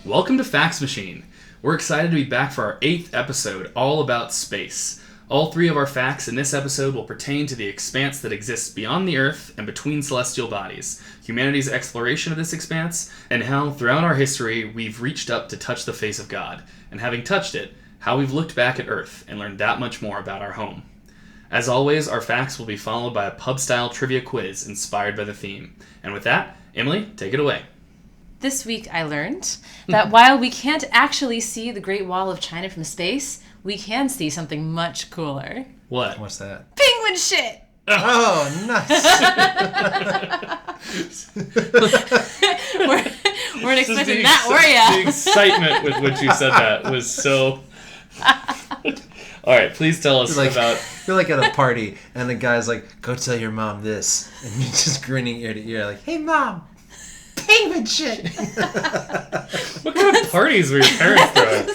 Welcome to Facts Machine. We're excited to be back for our 8th episode, all about space. All 3 of our facts in this episode will pertain to the expanse that exists beyond the Earth and between celestial bodies, humanity's exploration of this expanse, and how, throughout our history, we've reached up to touch the face of God, and having touched it, how we've looked back at Earth and learned that much more about our home. As always, our facts will be followed by a pub-style trivia quiz inspired by the theme. And with that, Emily, take it away. This week I learned that while we can't actually see the Great Wall of China from space, we can see something much cooler. What? What's that? Penguin shit! Oh, nice! weren't expecting that, were ya? The excitement with which you said that was so... Alright, please tell us about... You're like at a party, and the guy's like, go tell your mom this. And you're just grinning ear to ear like, hey, Mom! Penguin shit! What kind of parties were your parents throwing?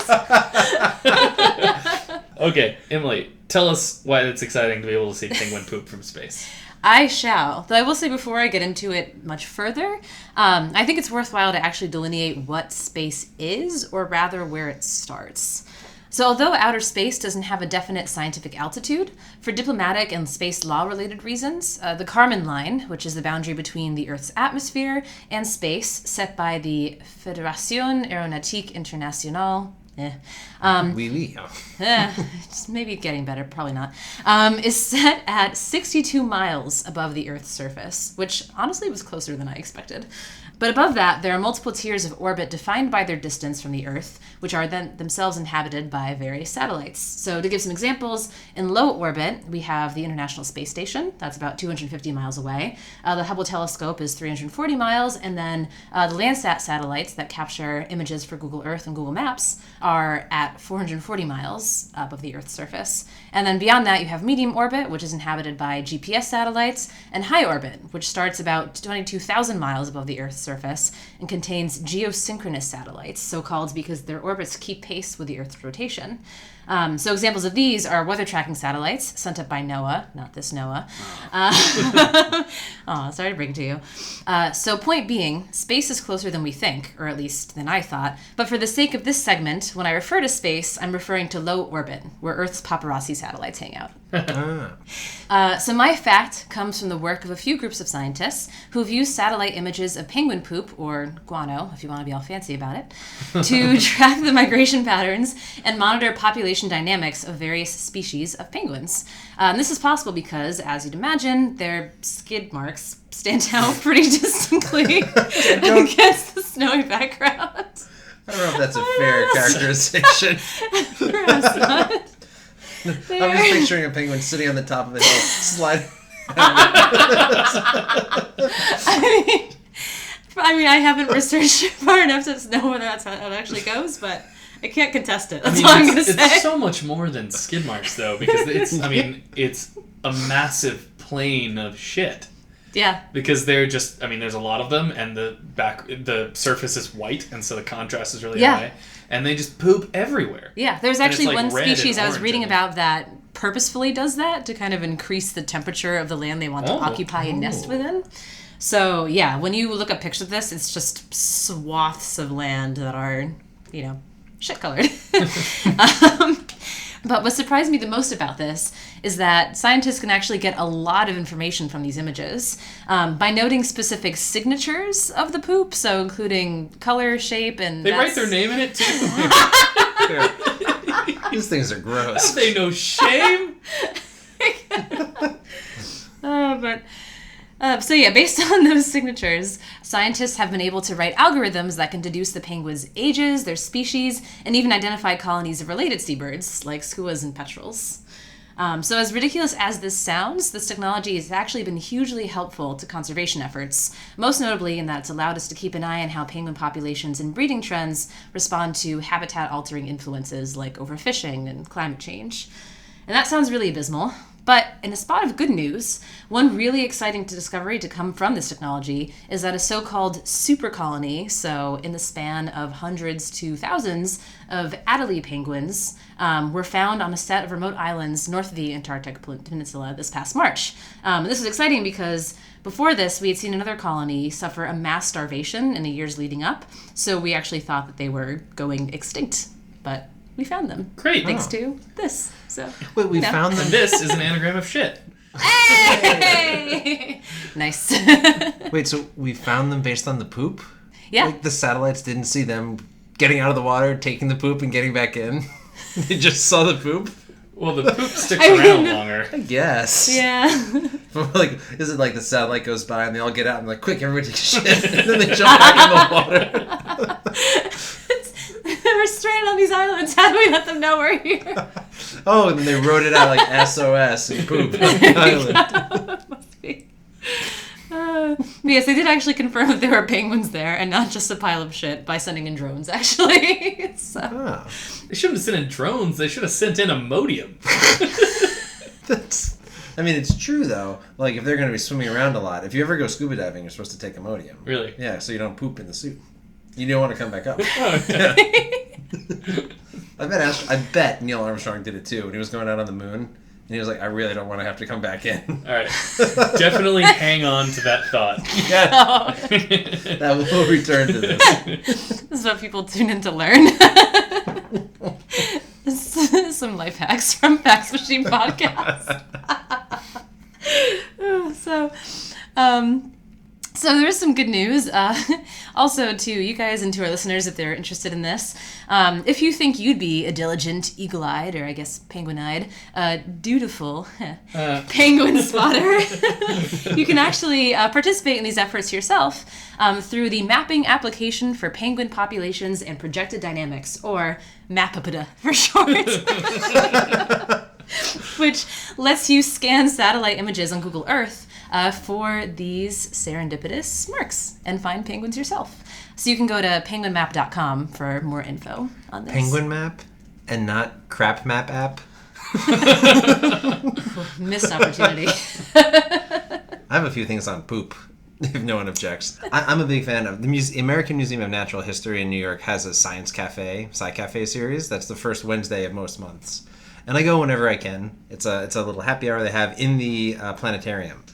Okay, Emily, tell us why it's exciting to be able to see penguin poop from space. I shall. Though I will say before I get into it much further, I think it's worthwhile to actually delineate what space is, or rather where it starts. So although outer space doesn't have a definite scientific altitude, for diplomatic and space law-related reasons, the Kármán line, which is the boundary between the Earth's atmosphere and space set by the Fédération Aéronautique Internationale, just maybe getting better, probably not, is set at 62 miles above the Earth's surface, which honestly was closer than I expected. But above that, there are multiple tiers of orbit defined by their distance from the Earth, which are then themselves inhabited by various satellites. So to give some examples, in low orbit, we have the International Space Station. That's about 250 miles away. The Hubble telescope is 340 miles, and then the Landsat satellites that capture images for Google Earth and Google Maps are at 440 miles above the Earth's surface. And then beyond that, you have medium orbit, which is inhabited by GPS satellites, and high orbit, which starts about 22,000 miles above the Earth's surface and contains geosynchronous satellites, so-called because their orbits keep pace with the Earth's rotation. So examples of these are weather tracking satellites sent up by NOAA, not this NOAA. Sorry to break it to you. So point being, space is closer than we think, or at least than I thought. But for the sake of this segment, when I refer to space, I'm referring to low orbit, where Earth's paparazzi satellites hang out. So my fact comes from the work of a few groups of scientists who've used satellite images of penguin poop, or guano, if you want to be all fancy about it, to track the migration patterns and monitor population dynamics of various species of penguins. This is possible because, as you'd imagine, their skid marks stand out pretty distinctly against the snowy background. I don't know if that's a fair characterization. Perhaps not. I'm just picturing a penguin sitting on the top of a hill, sliding. I mean, I haven't researched far enough to know whether that's how it actually goes, but I can't contest it. That's all I'm going to say. It's so much more than skid marks, though, because it's a massive plane of shit. Yeah. Because they're just, there's a lot of them, and the surface is white, and so the contrast is really high. And they just poop everywhere. Yeah, there's actually one species I was reading about about that purposefully does that to kind of increase the temperature of the land they want to occupy and nest within. So, yeah, when you look at pictures of this, it's just swaths of land that are, shit-colored. But what surprised me the most about this is that scientists can actually get a lot of information from these images by noting specific signatures of the poop, so including color, shape, and... They write their name in it, too. These things are gross. Have they no shame? Based on those signatures, scientists have been able to write algorithms that can deduce the penguins' ages, their species, and even identify colonies of related seabirds, like skuas and petrels. So as ridiculous as this sounds, this technology has actually been hugely helpful to conservation efforts, most notably in that it's allowed us to keep an eye on how penguin populations and breeding trends respond to habitat-altering influences like overfishing and climate change. And that sounds really abysmal. But in a spot of good news, one really exciting discovery to come from this technology is that a so-called super colony, so in the span of hundreds to thousands of Adelie penguins, were found on a set of remote islands north of the Antarctic Peninsula this past March. This was exciting because before this, we had seen another colony suffer a mass starvation in the years leading up, so we actually thought that they were going extinct. But we found them. Great. Thanks to this. So Wait, we found them. And this is an anagram of shit. Hey! Nice. Wait, so we found them based on the poop? Yeah. Like the satellites didn't see them getting out of the water, taking the poop, and getting back in? They just saw the poop? Well, the poop sticks around longer. I guess. Yeah. Like, is it like the satellite goes by and they all get out and like, quick, everybody take a shit, and then they jump back in the water? We're stranded on these islands. How do we let them know we're here? Oh, and then they wrote it out like SOS and poop on the island. Must be. Yes, they did actually confirm that there were penguins there and not just a pile of shit by sending in drones, actually. So. Oh. They shouldn't have sent in drones. They should have sent in Imodium. I mean, it's true, though. Like, if they're going to be swimming around a lot, if you ever go scuba diving, you're supposed to take Imodium. Really? Yeah, so you don't poop in the suit. You don't want to come back up. Oh, Yeah. I bet Neil Armstrong did it, too, when he was going out on the moon. And he was like, I really don't want to have to come back in. All right. Definitely hang on to that thought. Yeah. That will return to this. This is what people tune in to learn. Some life hacks from Facts Machine Podcast. So there's some good news. Also, to you guys and to our listeners, if they're interested in this, if you think you'd be a diligent, eagle-eyed, or I guess penguin-eyed, dutiful penguin spotter, you can actually participate in these efforts yourself through the Mapping Application for Penguin Populations and Projected Dynamics, or MAPAPDA for short. Which lets you scan satellite images on Google Earth for these serendipitous marks and find penguins yourself. So you can go to penguinmap.com for more info on this. Penguin map and not crap map app? Missed opportunity. I have a few things on poop, if no one objects. I'm a big fan of the American Museum of Natural History in New York has a Science Cafe, Sci Cafe series. That's the first Wednesday of most months. And I go whenever I can. It's a little happy hour they have in the planetarium.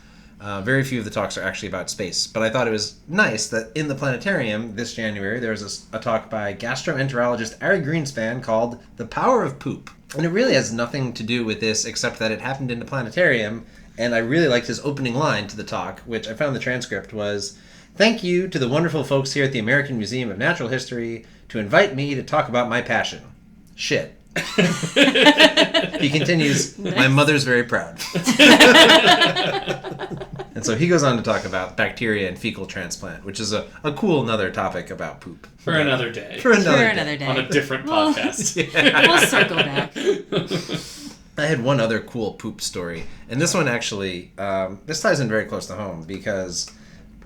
Very few of the talks are actually about space, but I thought it was nice that in the planetarium this January there was a talk by gastroenterologist Ari Greenspan called The Power of Poop. And it really has nothing to do with this except that it happened in the planetarium, and I really liked his opening line to the talk, which I found the transcript was, "Thank you to the wonderful folks here at the American Museum of Natural History to invite me to talk about my passion. Shit." He continues, "My mother's very proud." And so he goes on to talk about bacteria and fecal transplant, which is a cool another topic about poop. For another day. For another day. On a different podcast. We'll circle back. I had one other cool poop story. And this one actually, this ties in very close to home because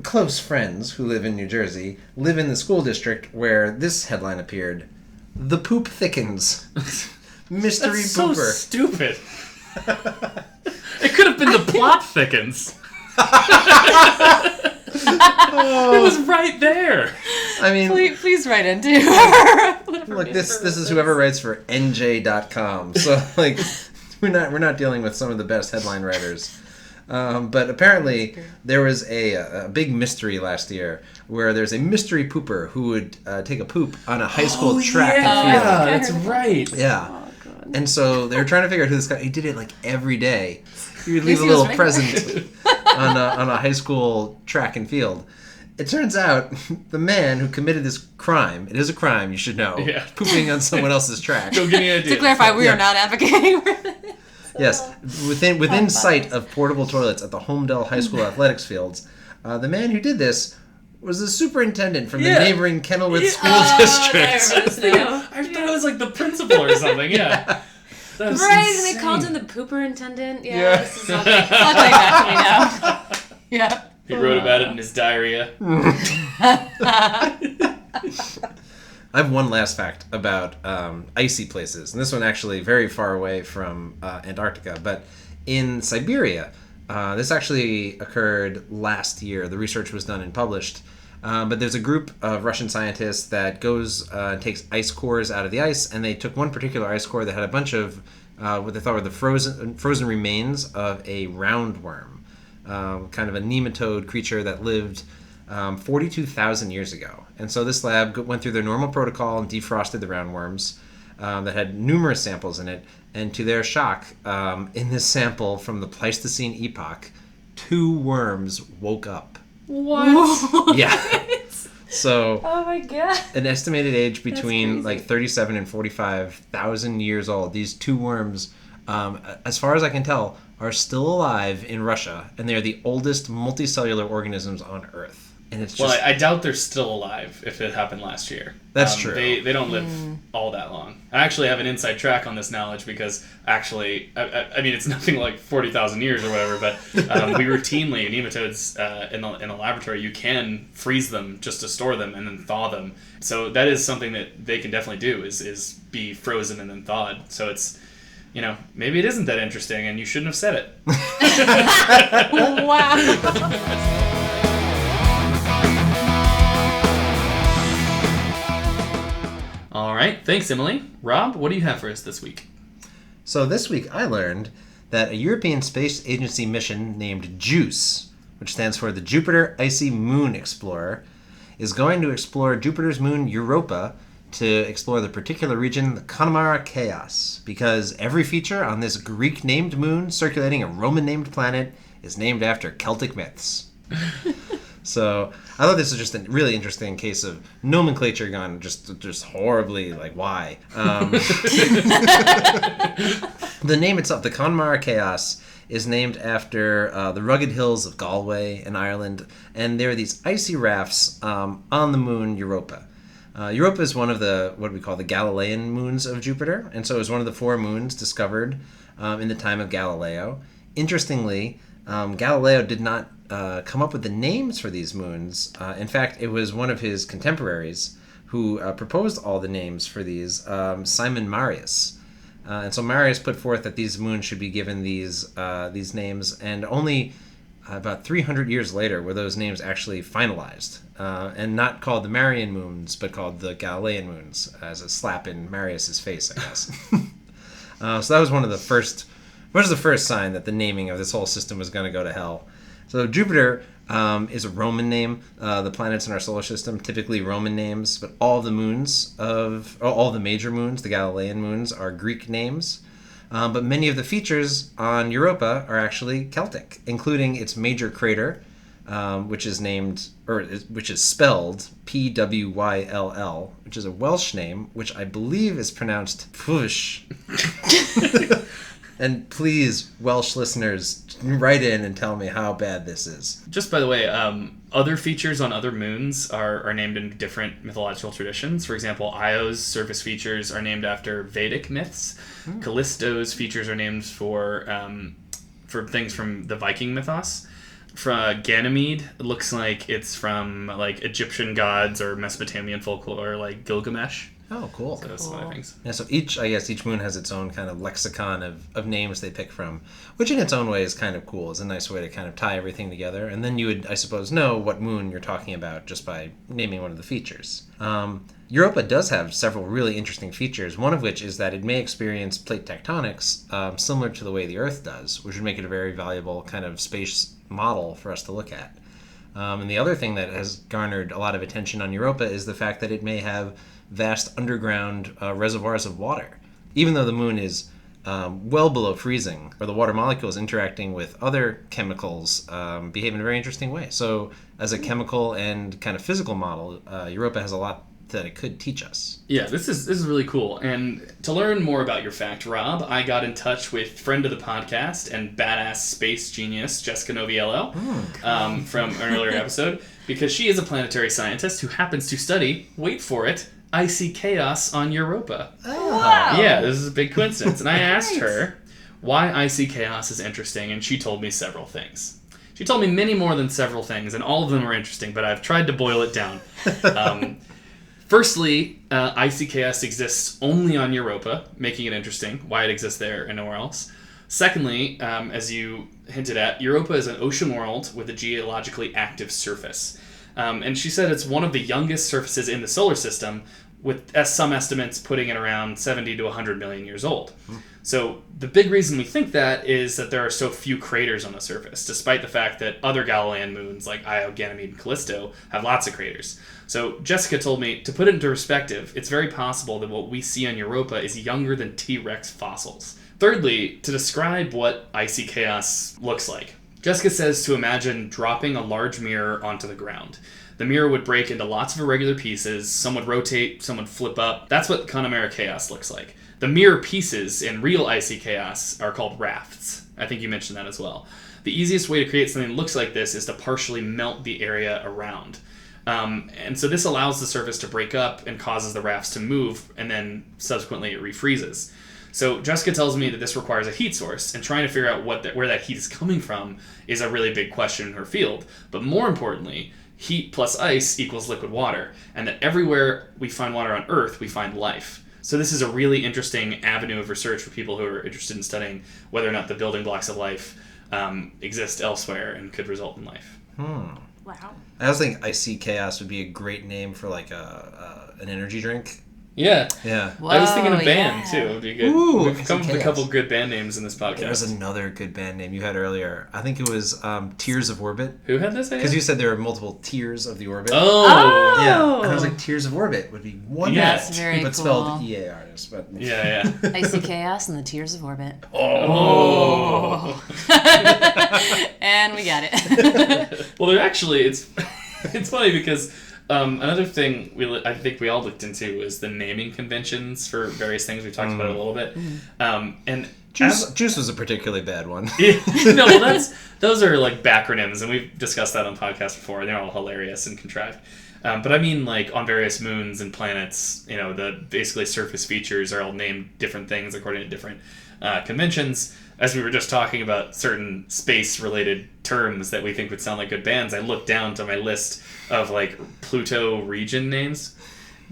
close friends who live in New Jersey live in the school district where this headline appeared. The poop thickens. Mystery That's pooper. so stupid. It could have been the plot thickens. It was right there. I mean, Please write in too. look, this is whoever writes for NJ.com. So like, we're not dealing with some of the best headline writers. But apparently there was a big mystery last year where there's a mystery pooper who would take a poop on a high school track and field. Yeah, that's right. Yeah. Oh, God. And so they were trying to figure out who this guy. He did it like every day. He would leave a He was little right present on a high school track and field. It turns out the man who committed this crime, it is a crime, you should know, Yeah. pooping on someone else's track. Go give me an idea. To clarify, we Yeah. are not advocating for this. Yes, within sight of portable toilets at the Homedale High School athletics fields, the man who did this was the superintendent from the neighboring Kenilworth School District. I thought it was like the principal or something, yeah. That's right, insane. and they called him the pooperintendent. Yeah, Yeah. this is all going back to me now. Yeah. He wrote about it in his diarrhea. I have one last fact about icy places, and this one actually very far away from Antarctica, but in Siberia. This actually occurred last year. The research was done and published. But there's a group of Russian scientists that goes and takes ice cores out of the ice, and they took one particular ice core that had a bunch of what they thought were the frozen remains of a roundworm, kind of a nematode creature that lived 42,000 years ago. And so this lab went through their normal protocol and defrosted the roundworms that had numerous samples in it. And to their shock, in this sample from the Pleistocene epoch, 2 worms woke up. What? Yeah. So, Oh my god. an estimated age between crazy. like 37 and 45,000 years old. These 2 worms, as far as I can tell, are still alive in Russia, and they are the oldest multicellular organisms on Earth. And it's just Well, I doubt they're still alive if it happened last year. That's true. They don't live all that long. I actually have an inside track on this knowledge because actually, I mean, it's nothing like 40,000 years or whatever, but we routinely, nematodes in a laboratory, you can freeze them just to store them and then thaw them. So that is something that they can definitely do is be frozen and then thawed. So it's, maybe it isn't that interesting and you shouldn't have said it. Wow. All right. Thanks, Emily. Rob, what do you have for us this week? So this week I learned that a European Space Agency mission named JUICE, which stands for the Jupiter Icy Moon Explorer, is going to explore Jupiter's moon Europa to explore the particular region, the Connemara Chaos, because every feature on this Greek-named moon circulating a Roman-named planet is named after Celtic myths. So I thought this was just a really interesting case of nomenclature gone just horribly, like, why? The name itself, the Connemara Chaos, is named after the rugged hills of Galway in Ireland, and there are these icy rafts on the moon Europa. Europa is one of the, what we call the Galilean moons of Jupiter, and so it was one of the 4 moons discovered in the time of Galileo. Interestingly, Galileo did not come up with the names for these moons. In fact, it was one of his contemporaries who proposed all the names for these, Simon Marius. And so Marius put forth that these moons should be given these names, and only about 300 years later were those names actually finalized, and not called the Marian moons, but called the Galilean moons, as a slap in Marius's face, I guess. So that was one of the first. What was the first sign that the naming of this whole system was going to go to hell? So Jupiter is a Roman name. The planets in our solar system, typically Roman names, but all the major moons, the Galilean moons, are Greek names. But many of the features on Europa are actually Celtic, including its major crater, which is spelled Pwyll, which is a Welsh name, which I believe is pronounced Pwsh. And please, Welsh listeners, write in and tell me how bad this is. Just by the way, other features on other moons are named in different mythological traditions. For example, Io's surface features are named after Vedic myths. Callisto's features are named for things from the Viking mythos. Ganymede looks like it's from like Egyptian gods or Mesopotamian folklore, like Gilgamesh. Oh, cool. So that's some other things. Yeah, so each moon has its own kind of lexicon of names they pick from, which in its own way is kind of cool. It's a nice way to kind of tie everything together. And then you would, I suppose, know what moon you're talking about just by naming one of the features. Europa does have several really interesting features, one of which is that it may experience plate tectonics similar to the way the Earth does, which would make it a very valuable kind of space model for us to look at. And the other thing that has garnered a lot of attention on Europa is the fact that it may have vast underground reservoirs of water. Even though the moon is well below freezing, or the water molecules interacting with other chemicals behave in a very interesting way. So as a chemical and kind of physical model, Europa has a lot that it could teach us. Yeah, this is really cool. And to learn more about your fact, Rob, I got in touch with friend of the podcast and badass space genius Jessica Noviello from an earlier episode, because she is a planetary scientist who happens to study, wait for it, Icy Chaos on Europa. Oh. Wow. Yeah, this is a big coincidence. And I asked her why Icy Chaos is interesting, and she told me several things. She told me many more than several things, and all of them were interesting, but I've tried to boil it down. Firstly, Icy Chaos exists only on Europa, making it interesting, why it exists there and nowhere else. Secondly, as you hinted at, Europa is an ocean world with a geologically active surface. And she said it's one of the youngest surfaces in the solar system, with some estimates putting it around 70 to 100 million years old. So the big reason we think that is that there are so few craters on the surface, despite the fact that other Galilean moons like Io, Ganymede, and Callisto have lots of craters. So Jessica told me, to put it into perspective, it's very possible that what we see on Europa is younger than T-Rex fossils. Thirdly, to describe what Icy Chaos looks like, Jessica says to imagine dropping a large mirror onto the ground. The mirror would break into lots of irregular pieces, some would rotate, some would flip up. That's what Connemara Chaos looks like. The mirror pieces in real Icy Chaos are called rafts. I think you mentioned that as well. The easiest way to create something that looks like this is to partially melt the area around. And so this allows the surface to break up and causes the rafts to move, and then subsequently it refreezes. So Jessica tells me that this requires a heat source, and trying to figure out where that heat is coming from is a really big question in her field. But more importantly, heat plus ice equals liquid water, and that everywhere we find water on Earth, we find life. So this is a really interesting avenue of research for people who are interested in studying whether or not the building blocks of life exist elsewhere and could result in life. Wow. I also think Icy Chaos would be a great name for like an energy drink. Yeah. Yeah. I was thinking of Whoa, band, yeah. too. It would be good. Ooh, We've come up with a Chaos. couple good band names in this There was podcast. another good band name you had earlier. I think it was Tears of Orbit. Who had this idea? Because you said there are multiple tiers of the orbit. Oh! Yeah. And I was like, Tears of Orbit would be wonderful. Yeah. That's very But cool. spelled E-A-R-S. But Yeah. Icy Chaos and the Tears of Orbit. Oh! And we got it. Well, they're actually, it's funny because another thing I think we all looked into is the naming conventions for various things. We talked about it a little bit. And Juice was a particularly bad one. no, well, those are like backronyms, and we've discussed that on podcasts before, and they're all hilarious and contrived. But I mean, like, on various moons and planets, the basically surface features are all named different things according to different conventions. As we were just talking about certain space-related terms that we think would sound like good bands, I looked down to my list of, like, Pluto region names,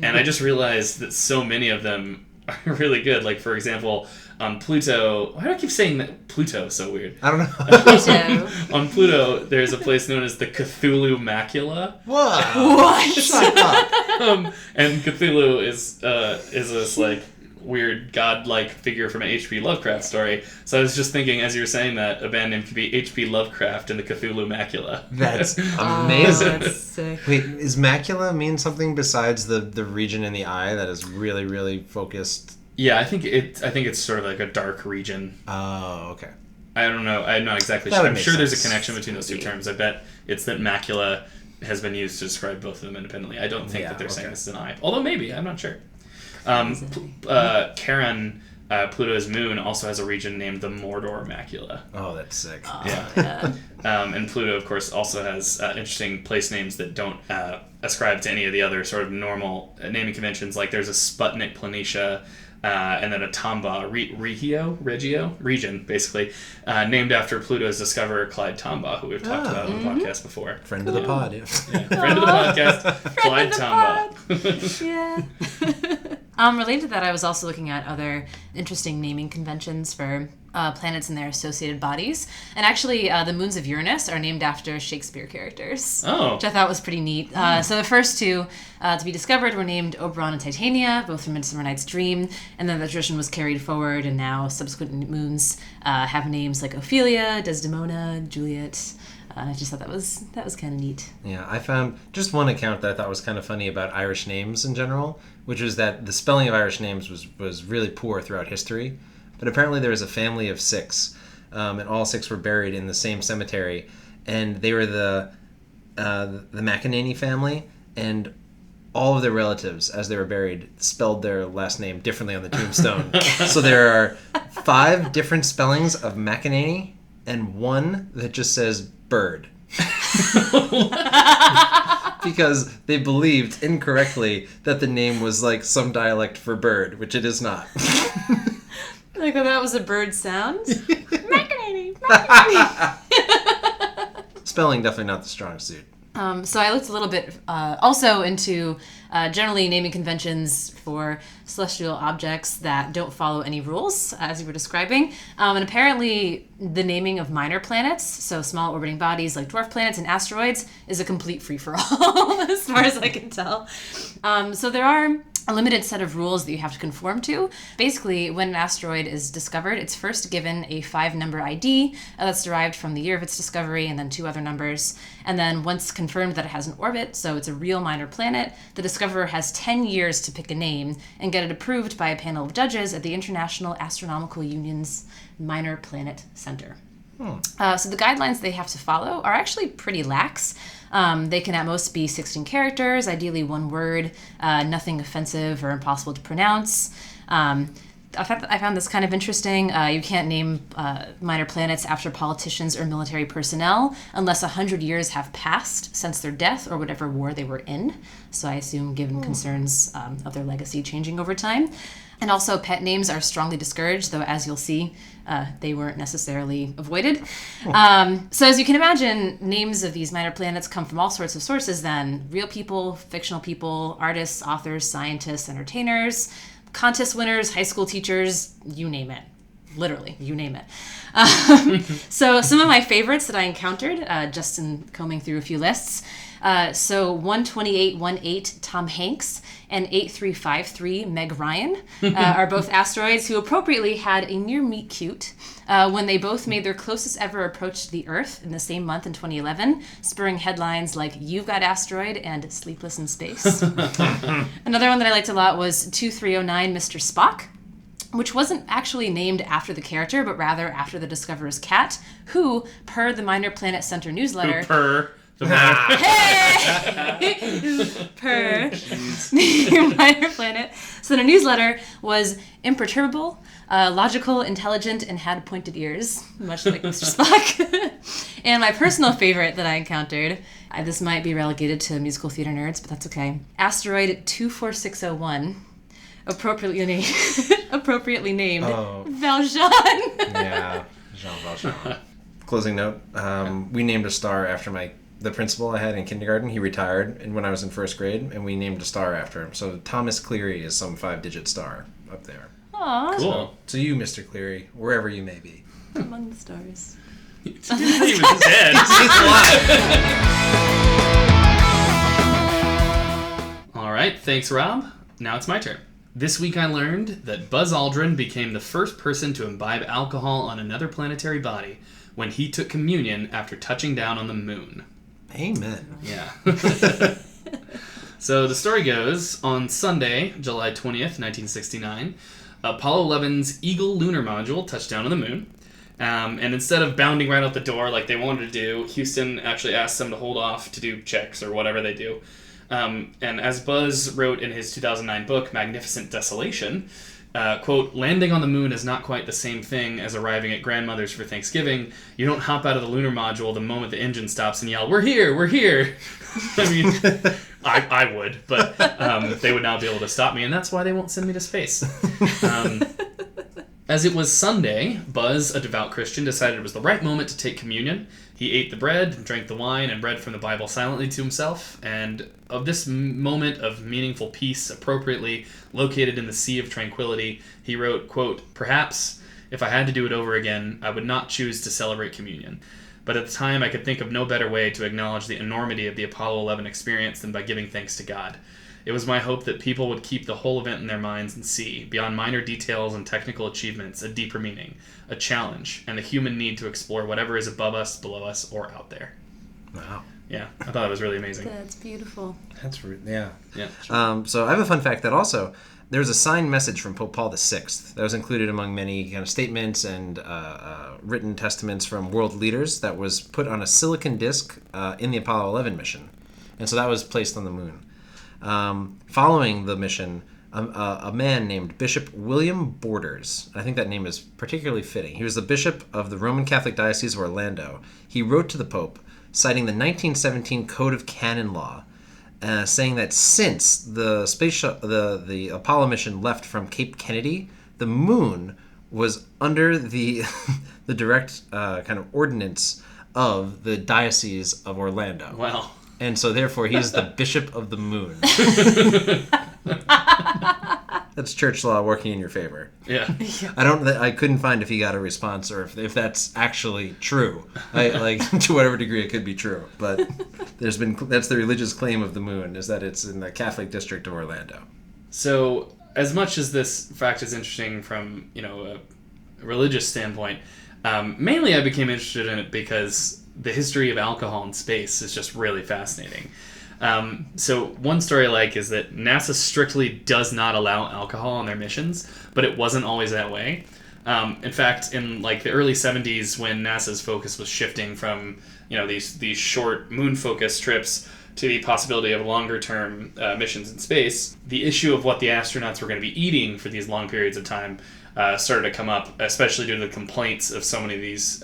and I just realized that so many of them are really good. Like, for example, on Pluto... Why do I keep saying that Pluto so weird? I don't know. Pluto. On Pluto, there's a place known as the Cthulhu Macula. Whoa. What? Shut up. And Cthulhu is this, like, weird god-like figure from an H.P. Lovecraft story. So I was just thinking, as you were saying that, a band name could be H.P. Lovecraft and the Cthulhu Macula. That's Oh, amazing. that's sick. Wait, is macula mean something besides the region in the eye that is really, really focused? Yeah, I think it's sort of like a dark region. Oh, okay. I don't know. I'm not exactly That sure. would I'm make sure there's a sense. connection between those two terms. I bet it's that macula has been used to describe both of them independently. I don't think Yeah, that they're saying okay. this is an eye. Although maybe, I'm not sure. Charon, Pluto's moon, also has a region named the Mordor Macula. Oh, that's sick. Yeah. And Pluto, of course, also has interesting place names that don't ascribe to any of the other sort of normal naming conventions. Like there's a Sputnik Planitia, and then a Tombaugh region, basically, named after Pluto's discoverer Clyde Tombaugh, who we've talked about on the podcast before. Friend of the pod, yeah. Yeah. Friend of the podcast, Clyde Tombaugh. Yeah. Related to that, I was also looking at other interesting naming conventions for planets and their associated bodies. And actually, the moons of Uranus are named after Shakespeare characters, Oh. which I thought was pretty neat. So the first two to be discovered were named Oberon and Titania, both from Midsummer Night's Dream. And then the tradition was carried forward, and now subsequent moons have names like Ophelia, Desdemona, Juliet. I just thought that was kind of neat. Yeah, I found just one account that I thought was kind of funny about Irish names in general, which was that the spelling of Irish names was really poor throughout history. But apparently there was a family of 6, and all 6 were buried in the same cemetery, and they were the McEnany family, and all of their relatives, as they were buried, spelled their last name differently on the tombstone. So there are 5 different spellings of McEnany, and one that just says bird. because they believed incorrectly that the name was like some dialect for bird, which it is not. Like, oh, that was a bird sound? Spelling definitely not the strong suit. So I looked a little bit also into generally naming conventions for celestial objects that don't follow any rules, as you were describing. And apparently the naming of minor planets, so small orbiting bodies like dwarf planets and asteroids, is a complete free-for-all, as far as I can tell. So there are a limited set of rules that you have to conform to. Basically, when an asteroid is discovered, it's first given a 5-number ID that's derived from the year of its discovery, and then 2 other numbers. And then once confirmed that it has an orbit, so it's a real minor planet, the discoverer has 10 years to pick a name and get it approved by a panel of judges at the International Astronomical Union's Minor Planet Center. So the guidelines they have to follow are actually pretty lax. They can at most be 16 characters, ideally 1 word, nothing offensive or impossible to pronounce. I found this kind of interesting. You can't name minor planets after politicians or military personnel unless 100 years have passed since their death or whatever war they were in. So I assume given concerns of their legacy changing over time. And also pet names are strongly discouraged, though as you'll see, they weren't necessarily avoided. So as you can imagine, names of these minor planets come from all sorts of sources then. Real people, fictional people, artists, authors, scientists, entertainers, contest winners, high school teachers, you name it. Literally, you name it. So some of my favorites that I encountered, just in combing through a few lists. So 12818 Tom Hanks and 8353 Meg Ryan are both asteroids who appropriately had a near meet cute when they both made their closest ever approach to the Earth in the same month in 2011, spurring headlines like "You've Got Asteroid" and "Sleepless in Space." Another one that I liked a lot was 2309 Mr. Spock, which wasn't actually named after the character, but rather after the discoverer's cat, who, per the Minor Planet Center newsletter... Per Minor Planet. So the newsletter was imperturbable, logical, intelligent, and had pointed ears, much like Mr. Spock. And my personal favorite that I encountered, this might be relegated to musical theater nerds, but that's okay. Asteroid 24601, appropriately named Valjean. Yeah, Jean Valjean. Closing note, we named a star after the principal I had in kindergarten. He retired and when I was in first grade, and we named a star after him. So Thomas Cleary is some 5-digit star up there. Aww. Cool. So to you, Mr. Cleary, wherever you may be. Among the stars. He was dead. He's alive. All right, thanks, Rob. Now it's my turn. This week I learned that Buzz Aldrin became the first person to imbibe alcohol on another planetary body when he took communion after touching down on the moon. Amen. Yeah. So the story goes, on Sunday, July 20th, 1969, Apollo 11's Eagle lunar module touched down on the moon. And instead of bounding right out the door like they wanted to do, Houston actually asked them to hold off to do checks or whatever they do. And as Buzz wrote in his 2009 book, Magnificent Desolation, quote, landing on the moon is not quite the same thing as arriving at grandmother's for Thanksgiving. You don't hop out of the lunar module the moment the engine stops and yell, "We're here, we're here." I mean, I would, but they would not be able to stop me, and that's why they won't send me to space. As it was Sunday, Buzz, a devout Christian, decided it was the right moment to take communion. He ate the bread, drank the wine, and read from the Bible silently to himself, and of this moment of meaningful peace, appropriately located in the sea of tranquility, he wrote, quote, "Perhaps, if I had to do it over again, I would not choose to celebrate communion. But at the time, I could think of no better way to acknowledge the enormity of the Apollo 11 experience than by giving thanks to God. It was my hope that people would keep the whole event in their minds and see, beyond minor details and technical achievements, a deeper meaning, a challenge, and the human need to explore whatever is above us, below us, or out there." Wow. Yeah, I thought it was really amazing. That's beautiful. Yeah. Yeah. So I have a fun fact that also there was a signed message from Pope Paul VI that was included among many kind of statements and written testaments from world leaders that was put on a silicon disc in the Apollo 11 mission. And so that was placed on the moon. Following the mission, a man named Bishop William Borders, I think that name is particularly fitting. He was the bishop of the Roman Catholic Diocese of Orlando. He wrote to the Pope, citing the 1917 Code of Canon Law, saying that since the the Apollo mission left from Cape Kennedy, the moon was under the the direct kind of ordinance of the Diocese of Orlando. Wow. And so therefore he's the Bishop of the Moon. That's church law working in your favor. Yeah. I couldn't find if he got a response or if that's actually true. To whatever degree it could be true. But that's the religious claim of the moon, is that it's in the Catholic district of Orlando. So as much as this fact is interesting from, a religious standpoint, mainly I became interested in it because the history of alcohol in space is just really fascinating. So one story I like is that NASA strictly does not allow alcohol on their missions, but it wasn't always that way. In fact, in the early 70s, when NASA's focus was shifting from these short moon-focused trips to the possibility of longer-term missions in space, the issue of what the astronauts were going to be eating for these long periods of time started to come up, especially due to the complaints of so many of these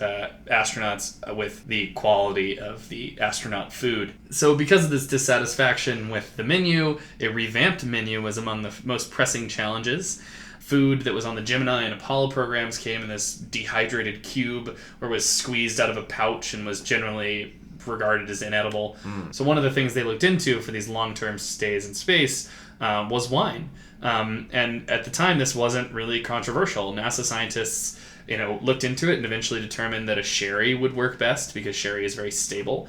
astronauts with the quality of the astronaut food. So because of this dissatisfaction with the menu, a revamped menu was among the most pressing challenges. Food that was on the Gemini and Apollo programs came in this dehydrated cube or was squeezed out of a pouch and was generally regarded as inedible. So one of the things they looked into for these long-term stays in space was wine. And at the time, this wasn't really controversial. NASA scientists, looked into it and eventually determined that a sherry would work best because sherry is very stable,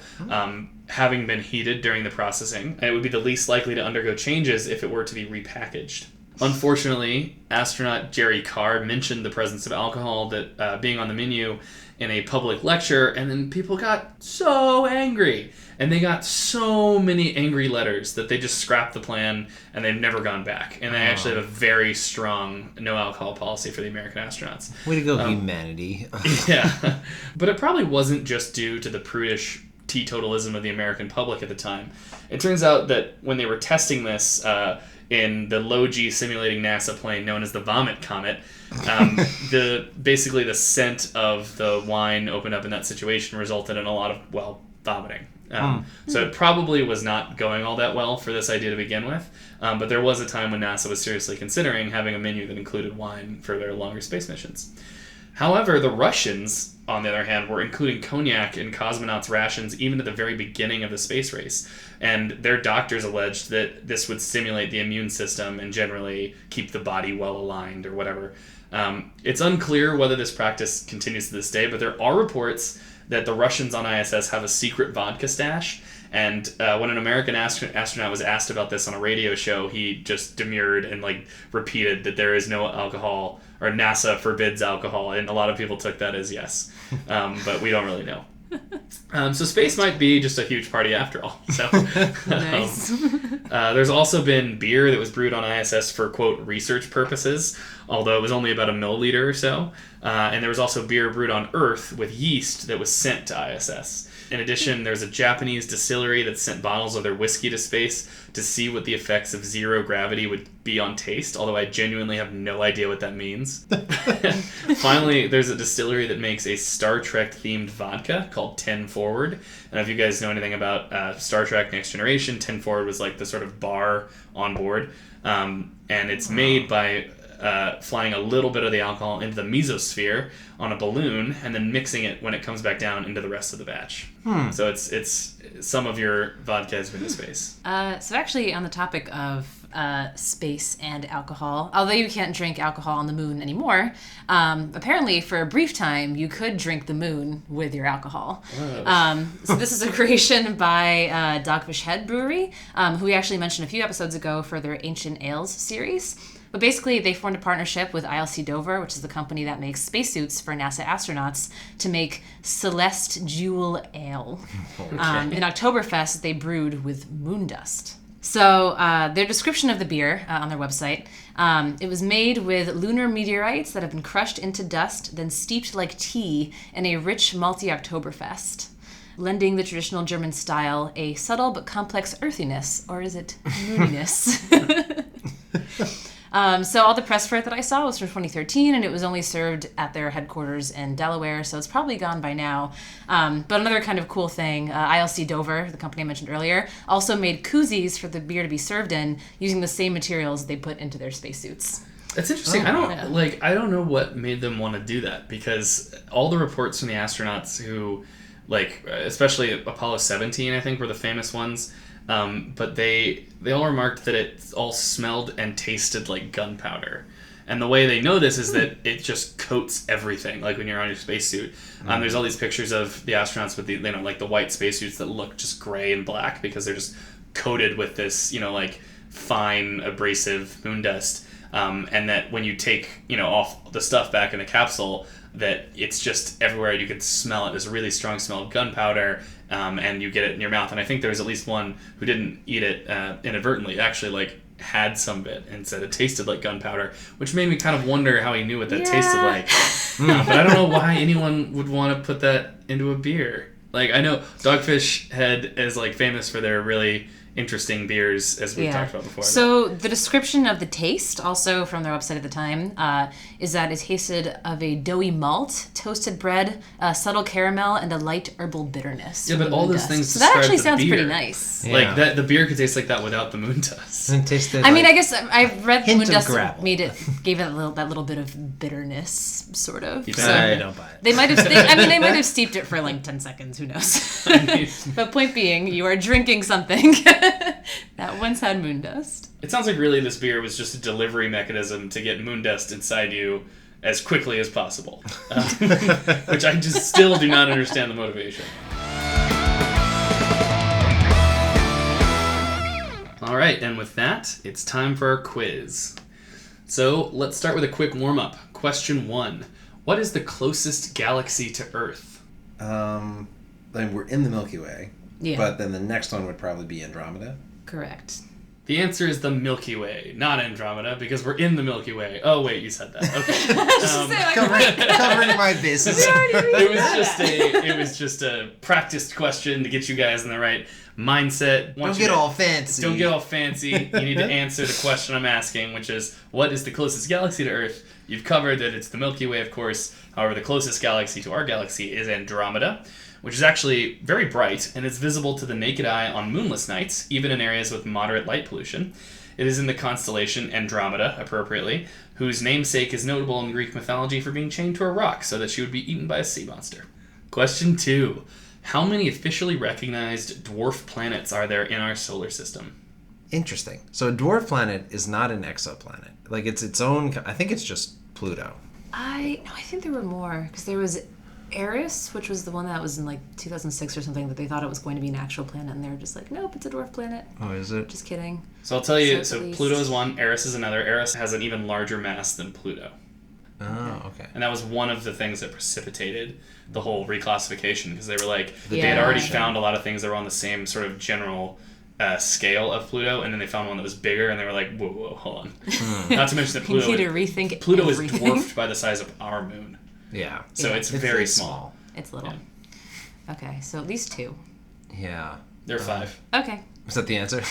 having been heated during the processing. And it would be the least likely to undergo changes if it were to be repackaged. Unfortunately, astronaut Jerry Carr mentioned the presence of alcohol that being on the menu in a public lecture, and then people got so angry. And they got so many angry letters that they just scrapped the plan and they've never gone back. And they actually have a very strong no alcohol policy for the American astronauts. Way to go, humanity. Yeah. But it probably wasn't just due to the prudish teetotalism of the American public at the time. It turns out that when they were testing this in the low-G simulating NASA plane known as the Vomit Comet, basically the scent of the wine opened up in that situation resulted in a lot of, vomiting. So it probably was not going all that well for this idea to begin with, but there was a time when NASA was seriously considering having a menu that included wine for their longer space missions. However, the Russians, on the other hand, were including cognac in cosmonauts' rations even at the very beginning of the space race, and their doctors alleged that this would stimulate the immune system and generally keep the body well aligned or whatever. It's unclear whether this practice continues to this day, but there are reports that the Russians on ISS have a secret vodka stash, and when an American astronaut was asked about this on a radio show, he just demurred and repeated that there is no alcohol, or NASA forbids alcohol, and a lot of people took that as yes, but we don't really know. So space might be just a huge party after all. So, Nice. there's also been beer that was brewed on ISS for, quote, research purposes, although it was only about 1 milliliter or so. And there was also beer brewed on Earth with yeast that was sent to ISS. In addition, there's a Japanese distillery that sent bottles of their whiskey to space to see what the effects of zero gravity would be on taste, although I genuinely have no idea what that means. Finally, there's a distillery that makes a Star Trek-themed vodka called 10 Forward. And if you guys know anything about Star Trek Next Generation, 10 Forward was the sort of bar on board. And it's made by flying a little bit of the alcohol into the mesosphere on a balloon and then mixing it when it comes back down into the rest of the batch. So it's some of your vodka has been to space. So actually, on the topic of space and alcohol, although you can't drink alcohol on the moon anymore, apparently for a brief time you could drink the moon with your alcohol. So this is a creation by Dogfish Head Brewery, who we actually mentioned a few episodes ago for their Ancient Ales series. But basically, they formed a partnership with ILC Dover, which is the company that makes spacesuits for NASA astronauts, to make Celeste Jewel Ale. Okay. In Oktoberfest, they brewed with moon dust. So their description of the beer on their website, it was made with lunar meteorites that have been crushed into dust, then steeped like tea in a rich malty Oktoberfest, lending the traditional German style a subtle but complex earthiness, or is it mooniness? So all the press for it that I saw was from 2013, and it was only served at their headquarters in Delaware, so it's probably gone by now. But another kind of cool thing, ILC Dover, the company I mentioned earlier, also made koozies for the beer to be served in using the same materials they put into their spacesuits. That's interesting. I don't know what made them want to do that, because all the reports from the astronauts who, especially Apollo 17, I think, were the famous ones. But they all remarked that it all smelled and tasted like gunpowder. And the way they know this is that it just coats everything, like when you're on your spacesuit. There's all these pictures of the astronauts with the, the white spacesuits that look just gray and black because they're just coated with this, fine abrasive moon dust. And that when you take, off the stuff back in the capsule, that it's just everywhere. You could smell it. There's a really strong smell of gunpowder, and you get it in your mouth. And I think there was at least one who didn't eat it inadvertently, actually had some of it and said it tasted like gunpowder, which made me kind of wonder how he knew what that tasted like. But I don't know why anyone would want to put that into a beer. I know Dogfish Head is famous for their really interesting beers, as we've talked about before. So the description of the taste, also from their website at the time, is that it tasted of a doughy malt, toasted bread, subtle caramel, and a light herbal bitterness. Yeah, but all those things so that actually sounds beer. pretty nice. Yeah. The beer could taste like that without the moon dust. And tasted. I mean, I guess I read the moon dust gave it that little bit of bitterness, sort of. I don't buy it. They might have steeped it for 10 seconds. Who knows? But point being, you are drinking something that once had moon dust. It sounds like really this beer was just a delivery mechanism to get moon dust inside you as quickly as possible, which I just still do not understand the motivation. All right, and with that, it's time for our quiz. So let's start with a quick warm-up. Question 1. What is the closest galaxy to Earth? We're in the Milky Way, but then the next one would probably be Andromeda. Correct. The answer is the Milky Way, not Andromeda, because we're in the Milky Way. Oh, wait, you said that. Okay. Covering my bases. It was just a practiced question to get you guys in the right mindset. Don't get all fancy. Don't get all fancy. You need to answer the question I'm asking, which is, what is the closest galaxy to Earth? You've covered that it's the Milky Way, of course. However, the closest galaxy to our galaxy is Andromeda, which is actually very bright, and it's visible to the naked eye on moonless nights, even in areas with moderate light pollution. It is in the constellation Andromeda, appropriately, whose namesake is notable in Greek mythology for being chained to a rock so that she would be eaten by a sea monster. Question 2. How many officially recognized dwarf planets are there in our solar system? Interesting. So a dwarf planet is not an exoplanet. It's its own... I think it's just Pluto. I think there were more, because there was Eris, which was the one that was in 2006 or something, that they thought it was going to be an actual planet, and they were just like, nope, it's a dwarf planet. Oh, is it? Just kidding. So I'll tell you, so Pluto is one, Eris is another. Eris has an even larger mass than Pluto. Oh, okay. And that was one of the things that precipitated the whole reclassification, because they were they had already found a lot of things that were on the same sort of general scale of Pluto, and then they found one that was bigger, and they were like, whoa, hold on. Not to mention that Pluto is dwarfed by the size of our moon. Yeah. So it's very small. It's little. Yeah. Okay, so at least 2. Yeah. There are 5. Okay. Is that the answer?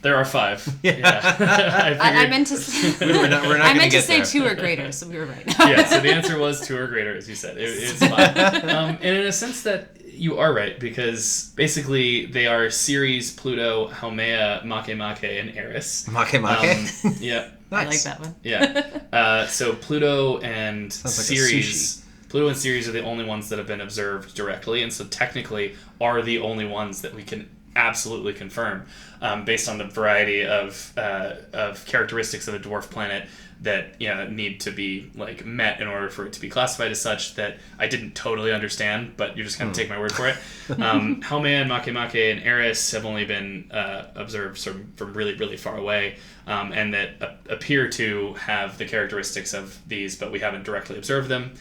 There are 5. Yeah. I meant to say, we're not I meant to say there. 2 or greater, so we were right. Yeah, so the answer was 2 or greater, as you said. It's 5. And in a sense that you are right, because basically they are Ceres, Pluto, Haumea, Makemake, and Eris. Makemake? Yeah. Nice. I like that one. Yeah. So Pluto and Ceres... Pluto and Ceres are the only ones that have been observed directly, and so technically are the only ones that we can absolutely confirm, based on the variety of characteristics of a dwarf planet that need to be met in order for it to be classified as such, that I didn't totally understand, but you're just going to take my word for it. Haumea and Makemake and Eris have only been observed from really, really far away, and that appear to have the characteristics of these, but we haven't directly observed them.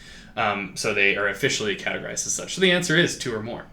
So they are officially categorized as such. So the answer is 2 or more.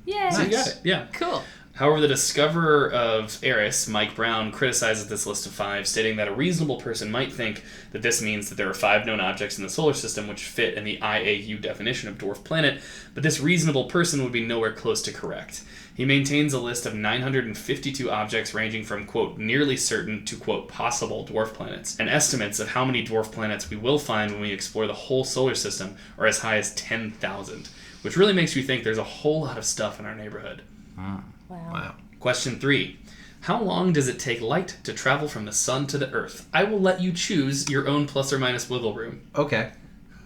Yeah. So you got it. Yeah. Cool. However, the discoverer of Eris, Mike Brown, criticizes this list of 5, stating that a reasonable person might think that this means that there are 5 known objects in the solar system which fit in the IAU definition of dwarf planet, but this reasonable person would be nowhere close to correct. He maintains a list of 952 objects ranging from, quote, nearly certain to, quote, possible dwarf planets, and estimates of how many dwarf planets we will find when we explore the whole solar system are as high as 10,000, which really makes you think there's a whole lot of stuff in our neighborhood. Wow. Question 3. How long does it take light to travel from the sun to the Earth? I will let you choose your own plus or minus wiggle room. Okay.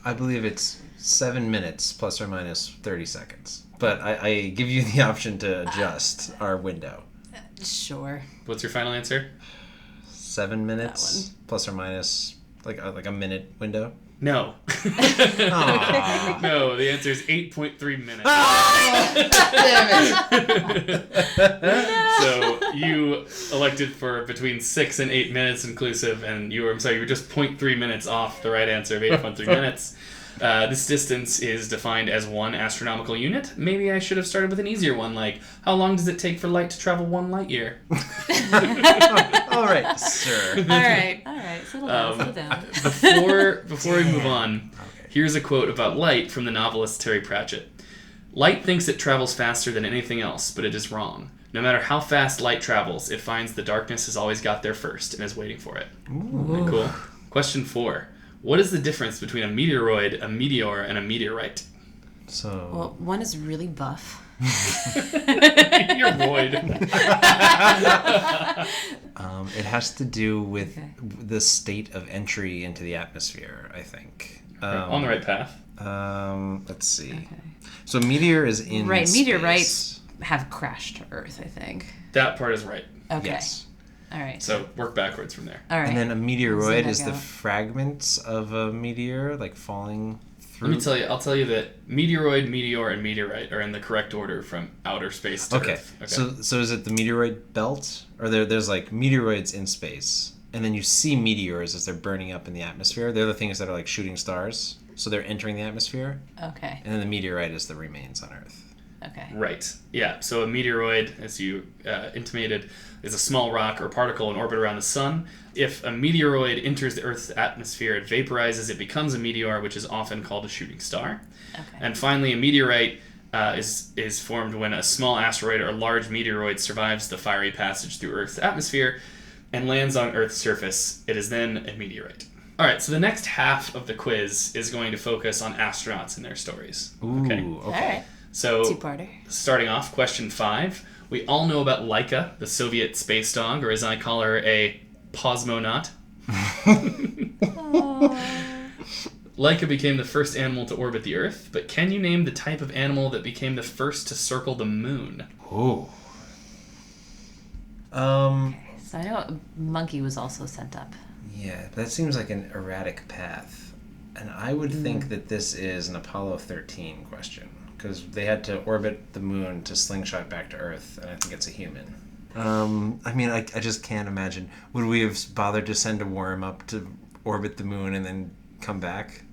I believe it's 7 minutes plus or minus 30 seconds. But I give you the option to adjust our window. Sure. What's your final answer? 7 minutes plus or minus like a minute window. No. Aww. No, the answer is 8.3 minutes. Damn it. So you elected for between 6 and 8 minutes inclusive, and you were just 0.3 minutes off the right answer of 8.3 minutes. This distance is defined as 1 astronomical unit. Maybe I should have started with an easier one, like, how long does it take for light to travel 1 light year? All right, sir. All right. Settle down. Before we move on, here's a quote about light from the novelist Terry Pratchett. Light thinks it travels faster than anything else, but it is wrong. No matter how fast light travels, it finds the darkness has always got there first and is waiting for it. Ooh. Cool. Question 4. What is the difference between a meteoroid, a meteor, and a meteorite? Well, one is really buff. You're void. It has to do with the state of entry into the atmosphere, I think. On the right path. Let's see. Okay. So meteor is in Right, space. meteorites have crashed to Earth, I think. That part is right. Okay. Yes. All right. So work backwards from there. All right. And then a meteoroid is the out. fragments of a meteor, like falling through. Let me tell you. I'll tell you that meteoroid, meteor, and meteorite are in the correct order from outer space to Earth. Okay. So is it the meteoroid belt, or there's like meteoroids in space, and then you see meteors as they're burning up in the atmosphere. They're the things that are like shooting stars, so they're entering the atmosphere. Okay. And then the meteorite is the remains on Earth. Okay. Right. Yeah. So a meteoroid, as you intimated, is a small rock or particle in orbit around the sun. If a meteoroid enters the Earth's atmosphere, it vaporizes, it becomes a meteor, which is often called a shooting star. Okay. And finally, a meteorite is formed when a small asteroid or large meteoroid survives the fiery passage through Earth's atmosphere and lands on Earth's surface. It is then a meteorite. All right, so the next half of the quiz is going to focus on astronauts and their stories. Ooh, okay. All right. So, Two-parter. starting off, question 5. We all know about Laika, the Soviet space dog, or as I call her, a Posmonaut. Laika became the first animal to orbit the Earth, but can you name the type of animal that became the first to circle the moon? Ooh. So I know a monkey was also sent up. Yeah, that seems like an erratic path. And I would think that this is an Apollo 13 question, because they had to orbit the moon to slingshot back to Earth, and I think it's a human. I mean, I just can't imagine. Would we have bothered to send a worm up to orbit the moon and then come back?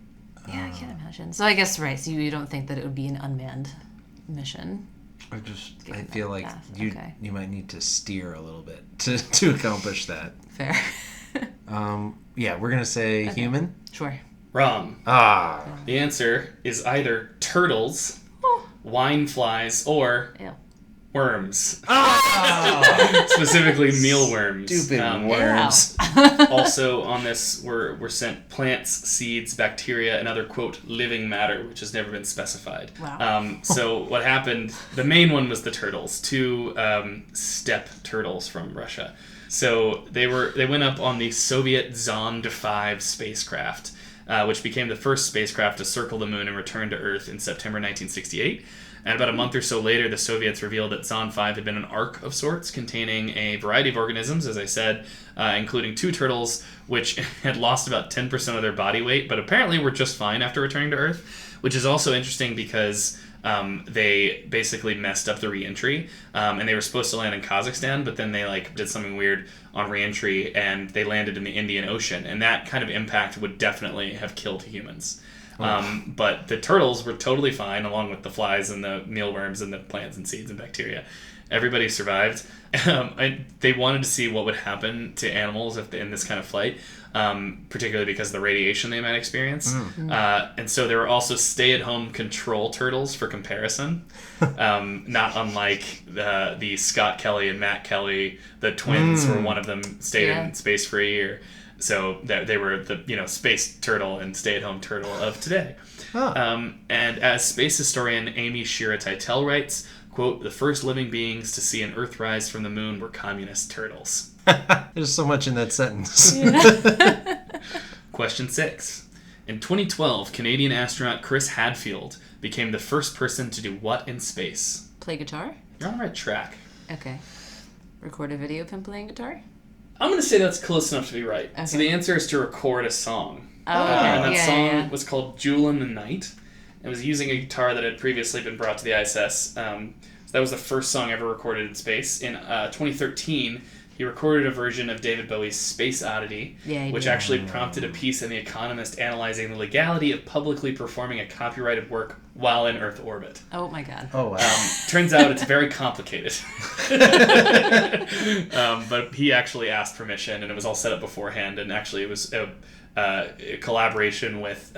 Yeah, I can't imagine. So I guess, right, so you don't think that it would be an unmanned mission? I feel like Okay. you might need to steer a little bit to accomplish that. Fair. Yeah, we're going to say human? Sure. Wrong. The answer is either turtles, wine flies, or Ew. worms. Oh! Specifically mealworms. Stupid Um, worms. Also on this were sent plants, seeds, bacteria, and other, quote, living matter, which has never been specified. Wow. So what happened, the main one was the turtles, 2 steppe turtles from Russia. So they went up on the Soviet Zond 5 spacecraft, which became the first spacecraft to circle the moon and return to Earth in September 1968. And about a month or so later, the Soviets revealed that Zond 5 had been an ark of sorts containing a variety of organisms, as I said, including 2 turtles, which had lost about 10% of their body weight, but apparently were just fine after returning to Earth, which is also interesting because they basically messed up the re-entry, and they were supposed to land in Kazakhstan, but then they did something weird on re-entry, and they landed in the Indian Ocean, and that kind of impact would definitely have killed humans. But the turtles were totally fine, along with the flies and the mealworms and the plants and seeds and bacteria. Everybody survived. They wanted to see what would happen to animals in this kind of flight, particularly because of the radiation they might experience. And so there were also stay-at-home control turtles for comparison. Not unlike the Scott Kelly and Matt Kelly, the twins were one of them stayed in space for a year. So they were the space turtle and stay-at-home turtle of today. And as space historian Amy Shira Teitel writes, quote, "The first living beings to see an Earthrise from the moon were communist turtles." There's so much in that sentence. Question 6. In 2012, Canadian astronaut Chris Hadfield became the first person to do what in space? Play guitar? You're on the right track. Okay. Record a video of him playing guitar? I'm going to say that's close enough to be right. Okay. So the answer is to record a song. Oh, and that song was called Jewel in the Night. It was using a guitar that had previously been brought to the ISS. So that was the first song ever recorded in space. In 2013, he recorded a version of David Bowie's Space Oddity, which actually prompted a piece in The Economist analyzing the legality of publicly performing a copyrighted work while in Earth orbit. Oh my god. Oh, wow. Turns out it's very complicated. But he actually asked permission, and it was all set up beforehand, and actually it was a collaboration with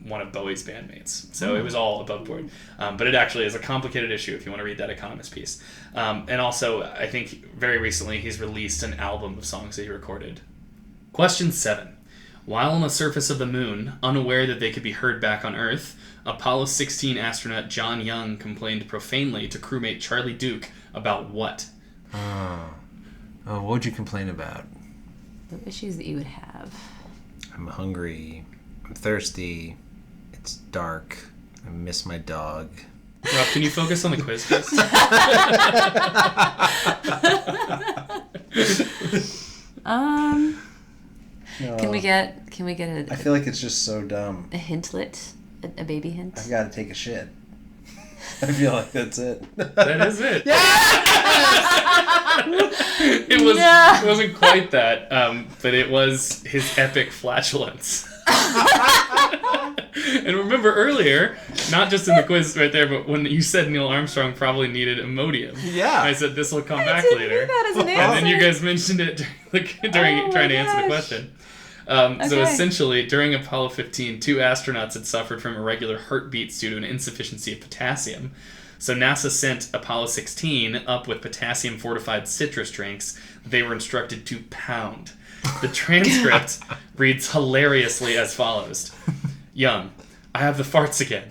one of Bowie's bandmates. So it was all above board. But it actually is a complicated issue if you want to read that Economist piece. And also, I think very recently he's released an album of songs that he recorded. Question 7. While on the surface of the moon, unaware that they could be heard back on Earth, Apollo 16 astronaut John Young complained profanely to crewmate Charlie Duke about what? What would you complain about? The issues that you would have. I'm hungry. I'm thirsty. It's dark. I miss my dog. Rob, can you focus on the quiz, please? No. Can we get I feel like it's just so dumb. a hintlet? A baby hint? I've got to take a shit. I feel like that's it. That is it. It wasn't quite that, but it was his epic flatulence. And remember earlier, not just in the quiz right there, but when you said Neil Armstrong probably needed Imodium. Yeah. I said this will come back didn't later. hear that as an And then you guys mentioned it during trying to answer the question. So essentially, during Apollo 15, 2 astronauts had suffered from irregular heartbeats due to an insufficiency of potassium. So NASA sent Apollo 16 up with potassium-fortified citrus drinks that they were instructed to pound. The transcript reads hilariously as follows. Young, I have the farts again.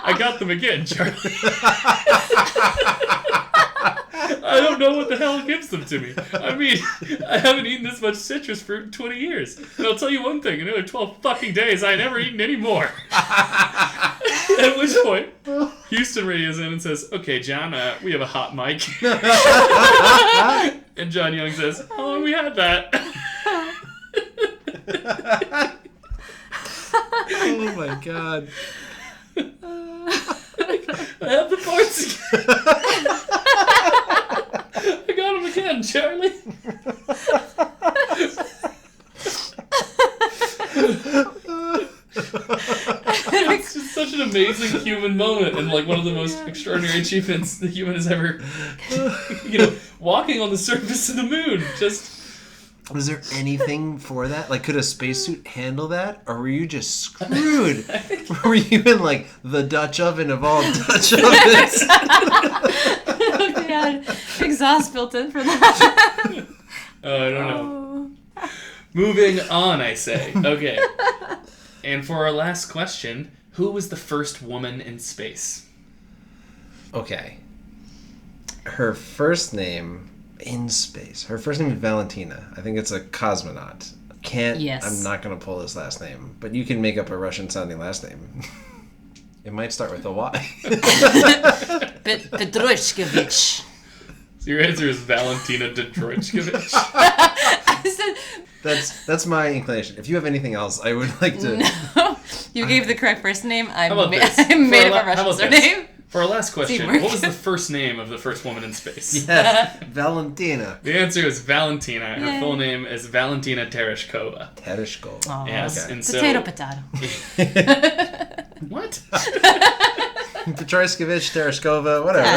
I got them again, Charlie. I don't know what the hell gives them to me. I mean, I haven't eaten this much citrus fruit in 20 years. And I'll tell you one thing, in another 12 fucking days, I ain't never eaten any more. At which point, Houston radios in and says, "Okay, John, we have a hot mic." And John Young says, "How long have we had that?" Oh my god. I have the parts again. I got them again, Charlie. It's just such an amazing human moment and like one of the most extraordinary achievements the human has ever, walking on the surface of the moon. Just. Was there anything for that? Like, could a spacesuit handle that? Or were you just screwed? Were you in, like, the Dutch oven of all Dutch ovens? They had exhaust built in for that. I don't know. Moving on, I say. Okay. And for our last question, who was the first woman in space? Okay. Her first name... in space. Her first name is Valentina. I think it's a cosmonaut. I'm not going to pull his last name, but you can make up a Russian-sounding last name. It might start with a Y. Petroshkevich. So your answer is Valentina Petroshkevich? That's my inclination. If you have anything else, I would like to... No. You gave the correct first name. I made up a Russian surname. For our last question, what was the first name of the first woman in space? Yes, Valentina. The answer is Valentina. Her full name is Valentina Tereshkova. Tereshkova. Yes, okay. and so... Potato. What? Petroskevich, Tereshkova, whatever.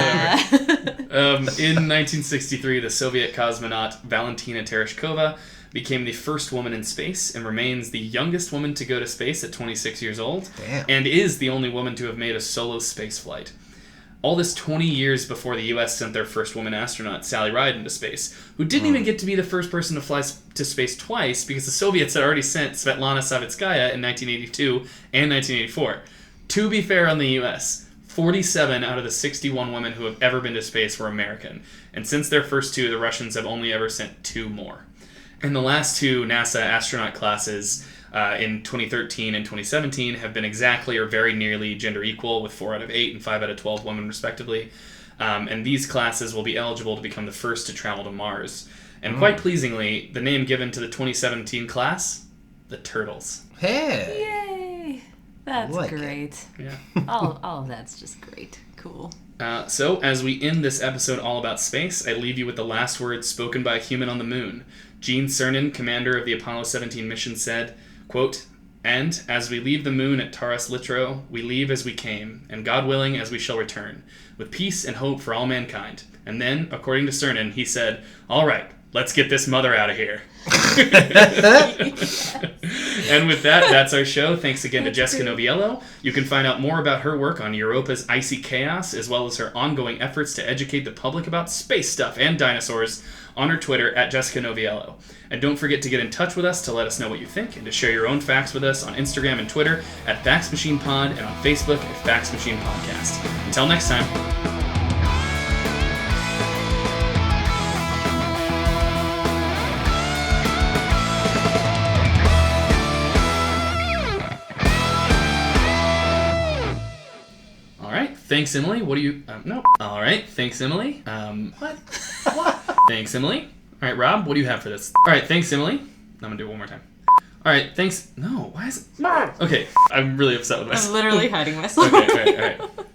In 1963, the Soviet cosmonaut Valentina Tereshkova became the first woman in space and remains the youngest woman to go to space at 26 years old. Damn. And is the only woman to have made a solo space flight. All this 20 years before the U.S. sent their first woman astronaut, Sally Ride, into space, who didn't even get to be the first person to fly to space twice because the Soviets had already sent Svetlana Savitskaya in 1982 and 1984. To be fair on the U.S., 47 out of the 61 women who have ever been to space were American. And since their first two, the Russians have only ever sent 2 more. And the last 2 NASA astronaut classes in 2013 and 2017 have been exactly or very nearly gender equal, with 4 out of 8 and 5 out of 12 women respectively. And these classes will be eligible to become the first to travel to Mars. And quite pleasingly, the name given to the 2017 class, the Turtles. Hey! Yay! That's like great. Yeah. all of that's just great. Cool. So, as we end this episode all about space, I leave you with the last words spoken by a human on the moon. Gene Cernan, commander of the Apollo 17 mission, said, quote, "And, as we leave the moon at Taurus Littrow, we leave as we came, and God willing as we shall return, with peace and hope for all mankind." And then, according to Cernan, he said, "All right, let's get this mother out of here." And with that, that's our show. Thanks again to Jessica Noviello. You can find out more about her work on Europa's Icy Chaos, as well as her ongoing efforts to educate the public about space stuff and dinosaurs, on her Twitter at Jessica Noviello. And don't forget to get in touch with us to let us know what you think and to share your own facts with us on Instagram and Twitter at Facts Machine Pod and on Facebook at Facts Machine Podcast. Until next time. Thanks, Emily. What do you... no. All right. Thanks, Emily. What? Thanks, Emily. All right, Rob, what do you have for this? All right. Thanks, Emily. I'm going to do it one more time. All right. Thanks... No. Why is it... Okay. I'm really upset with myself. I'm literally hiding myself. Okay. All right.